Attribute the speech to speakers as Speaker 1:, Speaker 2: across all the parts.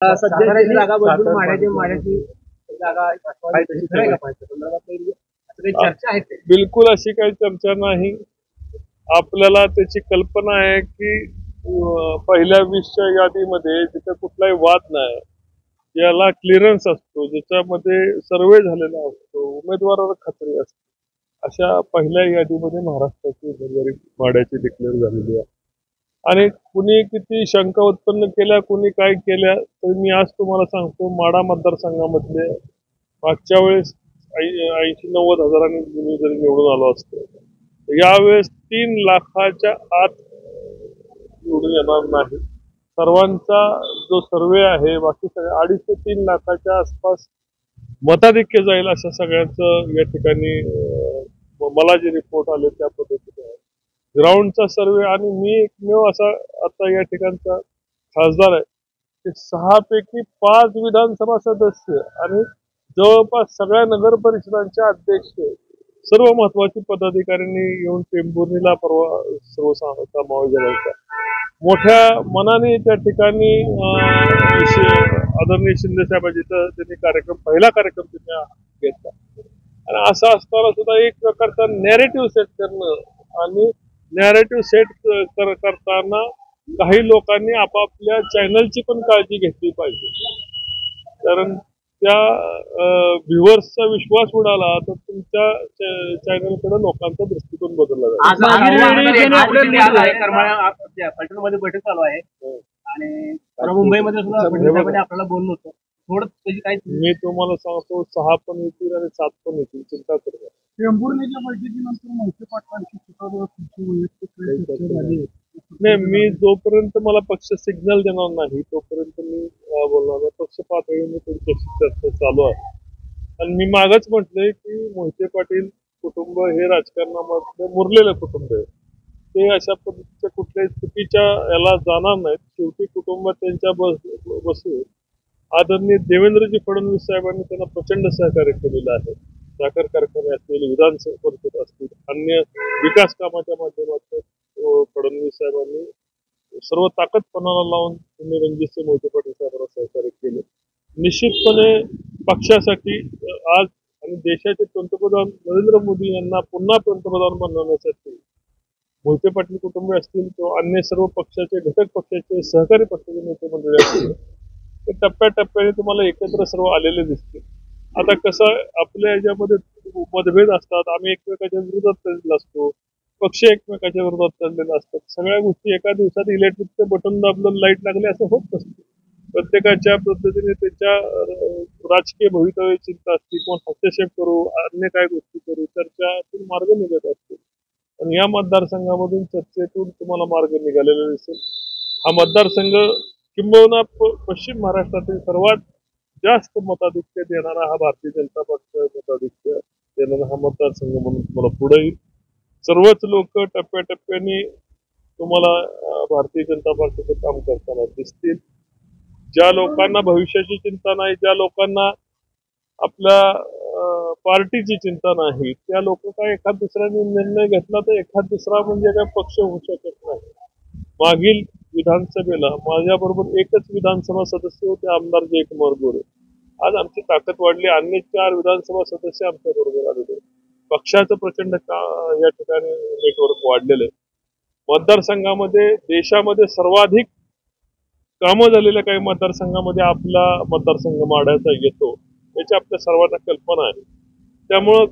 Speaker 1: सध्याची जागा बदलून माड्याची जागा खरं का संदर्भात काही चर्चा आहे?
Speaker 2: बिलकुल अशी काही चर्चा नाही. आपल्याला त्याची कल्पना आहे की पहिल्या 20च्या यादीमध्ये जिथे कुठलाही वाद नाही, याला क्लिअरन्स असतो, ज्याच्यामध्ये सर्वे झालेला असतो, उमेदवारावर खात्री असते, अशा पहिल्या यादीमध्ये महाराष्ट्राची उमेदवारी माड्याची डिक्लेअर झालेली आहे. आणि कुणी किती शंका उत्पन्न केल्या, कुणी काय केल्या, तर मी आज तुम्हाला सांगतो, माडा मतदारसंघामधले मागच्या वेळेस 80-90 हजारांनी जरी निवडून आलो असतो, यावेळेस 3 लाखाच्या आत निवडून येणार नाही. सर्वांचा जो सर्वे आहे, बाकी सगळे 2.5 ते 3 लाखाच्या आसपास मताधिक्य जाईल अशा सगळ्यांचं या ठिकाणी मला जे रिपोर्ट आले त्या पद्धतीने आहे. ग्राउंडचा सर्वे आणि मी एकमेव असा आता या ठिकाणचा खासदार आहे की 6 पैकी 5 विधानसभा सदस्य आणि जवळपास सगळ्या नगर परिषदांचे अध्यक्ष, सर्व महत्वाची पदाधिकाऱ्यांनी येऊन टेंभुर्णीला परवा सर्व समावेश झाला होता. मोठ्या मनाने त्या ठिकाणी आदरणीय शिंदे साहेबांचा त्यांनी पहिला कार्यक्रम त्यांनी घेतला. आणि असं असताना सुद्धा एक प्रकारचा नॅरेटिव्ह सेट करणं आणि नॅरेटिव्ह सेट करताना काही लोकांनी आपापल्या चॅनलची पण काळजी घेतली पाहिजे. कारण त्या व्ह्युअर्सचा विश्वास उडाला तर तुमच्या चॅनलकडे लोकांचा दृष्टिकोन बदलला
Speaker 1: जाईल. पलटणमध्ये बैठक चालू आहे आणि मुंबईमध्ये सुद्धा आपल्याला बोललो होतो.
Speaker 2: मी तुम्हाला सांगतो, 6 पण येतील आणि 7 पण येतील, चिंता करू नका.
Speaker 3: टेंभुर्णीच्या बैठकीनंतर मोहिते पाटलांची
Speaker 2: नाही, मी जोपर्यंत मला पक्ष सिग्नल देणार नाही तोपर्यंत मी बोलणार नाही. पक्ष पातळीने तुमच्याशी चर्चा चालू आहे. आणि मी मागच म्हटलंय की मोहिते पाटील कुटुंब हे राजकारणामध्ये मुरलेलं कुटुंब आहे. ते अशा पद्धतीच्या कुठल्याही चुकीच्या याला जाणार नाहीत. शेवटी कुटुंबात त्यांच्या बसून आदरणीय देवेंद्रजी फडणवीस साहेबांनी त्यांना प्रचंड सहकार्य केलेलं आहे. साखर कारखाने असतील, विधानसभा परिषद असतील, अन्य विकास कामाच्या माध्यमातून फडणवीस साहेबांनी सर्व ताकदपणाला लावून त्यांनी रणजितसिंह मोहिते पाटील साहेबांना सहकार्य केले. निश्चितपणे पक्षासाठी आज आणि देशाचे पंतप्रधान नरेंद्र मोदी यांना पुन्हा पंतप्रधान बनवण्यासाठी मोहिते पाटील कुटुंब असतील किंवा अन्य सर्व पक्षाचे घटक पक्षाचे सहकारी पक्षाचे नेते मंडळी असतील, ते टप्प्याटप्प्याने तुम्हाला एकत्र सर्व आलेले दिसतील. आता कसं आपल्या याच्यामध्ये मतभेद असतात, आम्ही एकमेकाच्या विरोधात चाललेला असतो, पक्ष एकमेकाच्या विरोधात चाललेला असतात. सगळ्या गोष्टी एका दिवसात इलेक्ट्रिकचं बटन दाबलं लाईट लागले असं होत नसतं. प्रत्येकाच्या पद्धतीने त्याच्या राजकीय भवितव्याची चिंता असते, कोण हस्तक्षेप करू, अन्य काय गोष्टी करू, चर्चातून मार्ग निघत असतो. आणि या मतदारसंघामधून चर्चेतून तुम्हाला मार्ग निघालेला दिसेल. हा मतदारसंघ किंबहुना पश्चिम महाराष्ट्रातील सर्वात जास्त मताधिक्य देणारा हा भारतीय जनता पक्ष मताधिक्य देणारा हा मतदारसंघ म्हणून तुम्हाला पुढे येईल. सर्वच लोक टप्प्याटप्प्याने तुम्हाला भारतीय जनता पक्षाचं काम करताना दिसतील. ज्या लोकांना भविष्याची चिंता नाही, ज्या लोकांना आपल्या पार्टीची चिंता नाही, त्या लोक काय एखाद दुसऱ्याने निर्णय घेतला तर एखाद दुसरा म्हणजे काय पक्ष होऊ शकत नाही. मागील विधानसभेला माझ्याबरोबर एकच विधानसभा सदस्य होते, आमदार जयकुमार गोरे. आज आमची ताकद वाढली, अन्य 4 विधानसभा सदस्य आमच्या बरोबर आलेले. पक्षाचं प्रचंड या ठिकाणी नेटवर्क वाढलेलं आहे. मतदारसंघामध्ये देशामध्ये सर्वाधिक कामं झालेल्या काही मतदारसंघामध्ये आपला मतदारसंघ माड्याचा येतो, याची आपल्या सर्वांना कल्पना आहे. त्यामुळं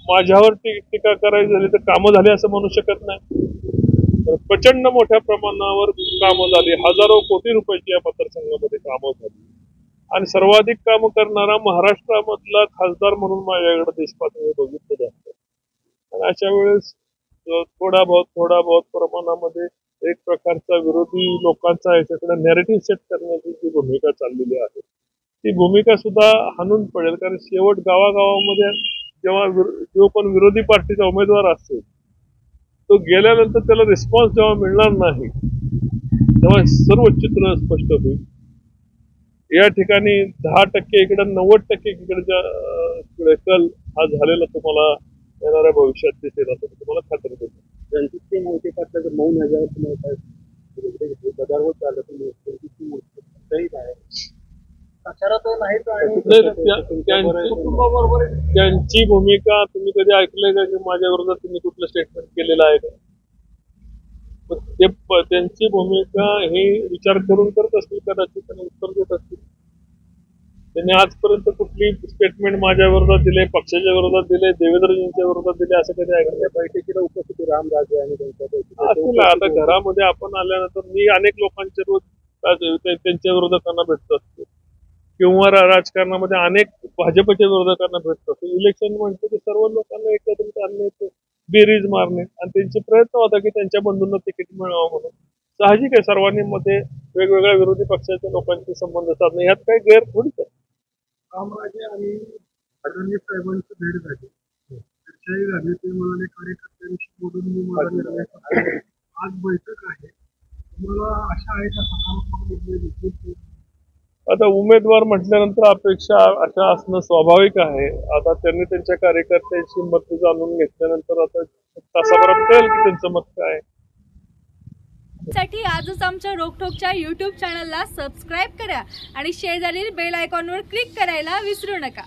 Speaker 2: माझ्यावर टीका करायची झाली तर कामं झाली असं म्हणू शकत नाही. तर प्रचंड मोठ्या प्रमाणावर कामं झाली, हजारो कोटी रुपयाची या मतदारसंघामध्ये कामं झाली. आणि सर्वाधिक कामं करणारा महाराष्ट्रामधला खासदार म्हणून माझ्याकडे देशपातळीवर बघितलं जातं. आणि अशा वेळेस थोडा बहुत प्रमाणामध्ये एक प्रकारचा विरोधी लोकांचा याच्याकडे नॅरेटिव्ह सेट करण्याची जी भूमिका चाललेली आहे, ती भूमिका सुद्धा हाणून पडेल. कारण शेवट गावागावामध्ये जो पण विरोधी पार्टीचा उमेदवार असेल तो गेल्यानंतर त्याला रिस्पॉन्स जेव्हा मिळणार नाही, तेव्हा सर्व चित्र स्पष्ट होईल. या ठिकाणी 10% इकडे 90% इकडच्या कल हा झालेला तुम्हाला येणाऱ्या भविष्यात दिसेल असं तुम्हाला खात्री देतो.
Speaker 1: रणजितसिंह मोहिते पाटलाचं मौन ह्याच्यावर तुम्हाला काय गदारोळ चालत नाही,
Speaker 3: प्रचारात नाहीत आणि
Speaker 2: त्यांची भूमिका तुम्ही कधी ऐकलंय का की माझ्या विरोधात तुम्ही कुठलं स्टेटमेंट केलेलं आहे का? त्यांची भूमिका हे विचार करून करत असतील कदाचित त्यांना उत्तर देत असतील. त्यांनी आजपर्यंत कुठली स्टेटमेंट माझ्या विरोधात दिले, पक्षाच्या विरोधात दिले, देवेंद्रजींच्या विरोधात दिले असं कधी ऐकलं?
Speaker 1: बैठकीला उपस्थिती रामराजे आणि त्यांच्या
Speaker 2: असेल. आता घरामध्ये आपण आल्यानंतर मी अनेक लोकांचे रोज त्यांच्या विरोधकांना भेटतो असतो किंवा राजकारणामध्ये अनेक भाजपच्या विरोधकांना भेटतो असतो. इलेक्शन म्हणजे की सर्व लोकांना एकत्रित आणणे, बेरीज मारणे आणि त्यांचे प्रयत्न होता की त्यांच्या बंधूंना तिकीट मिळावं म्हणून. साहजिक आहे सर्वांनी मध्ये वेगवेगळ्या विरोधी पक्षाच्या लोकांचे संबंध साधणे यात काही गैर थोडीच आहे.
Speaker 3: रामराजे आणि फडणवीस साहेबांची भेट झाली, चर्चाही झाली. ते म्हणाले कार्यकर्त्यांशी बोलून मी मला निर्णय करतो. आज बैठक आहे, तुम्हाला आशा आहे का सकारात्मक निर्णय घेतले?
Speaker 2: आता उमेदवार म्हटल्यानंतर अपेक्षा अशा असणं स्वाभाविक आहे. आता त्यांनी त्यांच्या कार्यकर्त्यांची मतं जाणून घेतल्यानंतर आता तासाभरात कळेल की त्यांचं मत काय आहे.
Speaker 4: साठी आजच आमच्या रोकठोकच्या YouTube चॅनलला सबस्क्राईब करा आणि शेजारील बेल आयकॉनवर क्लिक करायला विसरू नका.